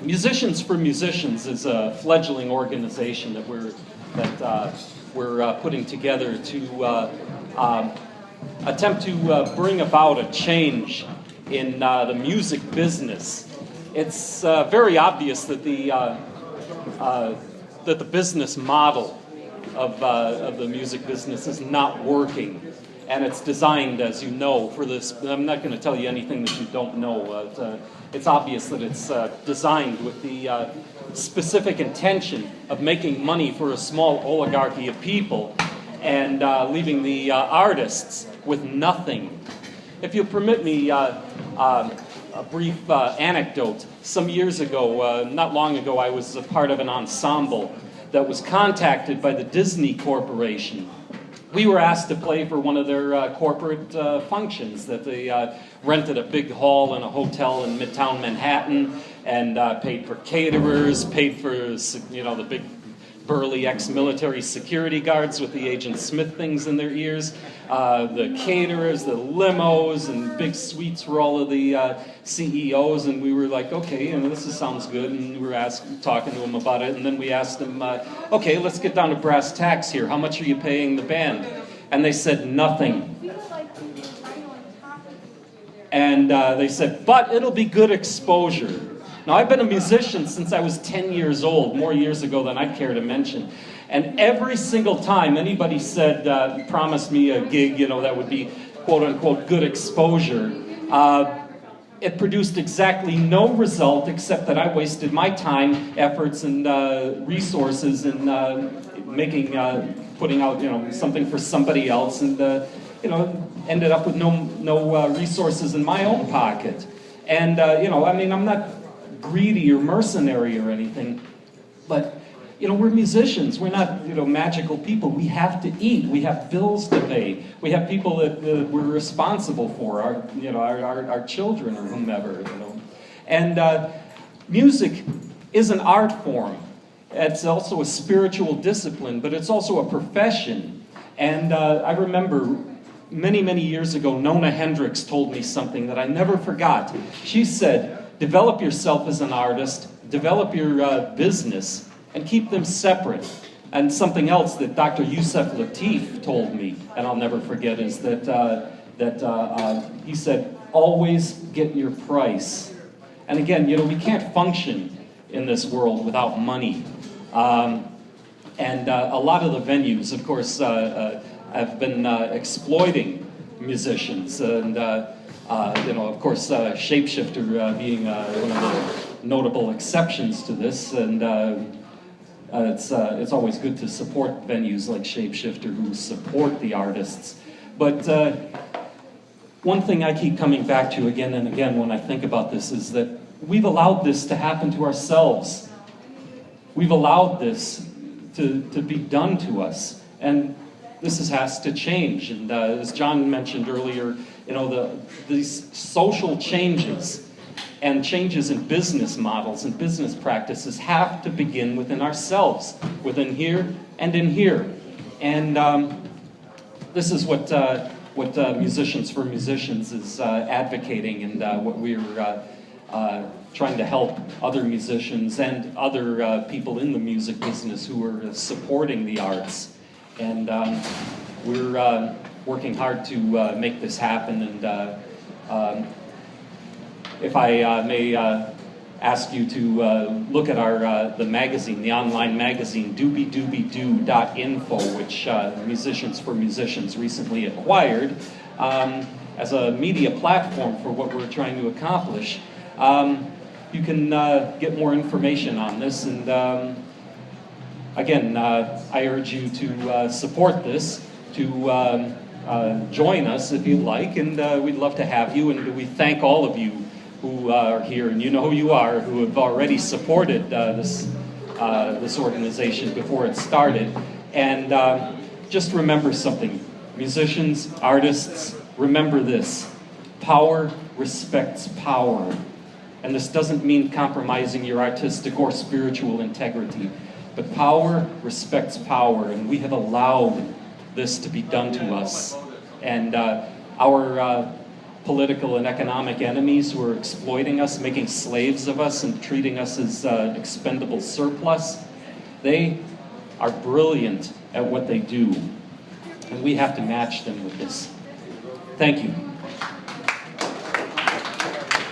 Musicians for Musicians is a fledgling organization that we're putting together to attempt to bring about a change in the music business. It's very obvious that the business model of the music business is not working, and it's designed, as you know, for this. I'm not going to tell you anything that you don't know. It's obvious that it's designed with the specific intention of making money for a small oligarchy of people and leaving the artists with nothing. If you'll permit me a brief anecdote. Some years ago, not long ago, I was a part of an ensemble that was contacted by the Disney Corporation. We were asked to play for one of their corporate functions that they rented a big hall in a hotel in Midtown Manhattan and paid for caterers, paid for the big burly ex-military security guards with the Agent Smith things in their ears, the caterers, the limos, and big suites for all of the CEOs. And we were like, okay, this sounds good. And we were talking to them about it. And then we asked them, okay, let's get down to brass tacks here. How much are you paying the band? And they said nothing. And they said, but it'll be good exposure. Now, I've been a musician since I was 10 years old, more years ago than I'd care to mention. And every single time anybody said, promised me a gig, that would be, quote-unquote, good exposure, it produced exactly no result except that I wasted my time, efforts, and resources in putting out, something for somebody else, and, ended up with no resources in my own pocket. And, I'm not greedy or mercenary or anything, but we're musicians. We're not magical people. We have to eat. We have bills to pay. We have people that we're responsible for, our children or whomever. And music is an art form. It's also a spiritual discipline, but it's also a profession. And I remember many years ago, Nona Hendricks told me something that I never forgot. She said, develop yourself as an artist, develop your business, and keep them separate. And something else that Dr. Yusef Lateef told me, and I'll never forget, is that he said, always get your price. And again, we can't function in this world without money. And a lot of the venues, of course, have been exploiting musicians. And of course, Shapeshifter being one of the notable exceptions to this, and it's always good to support venues like Shapeshifter who support the artists. But one thing I keep coming back to again and again when I think about this is that we've allowed this to happen to ourselves. We've allowed this to be done to us, and this has to change. And as John mentioned earlier, these social changes and changes in business models and business practices have to begin within ourselves, within here and in here. And this is what Musicians for Musicians is advocating, and what we're trying to help other musicians and other people in the music business who are supporting the arts. And we're working hard to make this happen. And if I may ask you to look at the magazine, the online magazine, doobiedoobidoo.info, which Musicians for Musicians recently acquired as a media platform for what we're trying to accomplish. You can get more information on this. And again, I urge you to support this, to join us if you'd like, and we'd love to have you. And we thank all of you who are here, and you know who you are, who have already supported this organization before it started. And just remember something, musicians, artists, remember this: power respects power. And this doesn't mean compromising your artistic or spiritual integrity, but power respects power, and we have allowed this to be done to us. And our political and economic enemies who are exploiting us, making slaves of us, and treating us as expendable surplus. They are brilliant at what they do, and we have to match them with this. Thank you.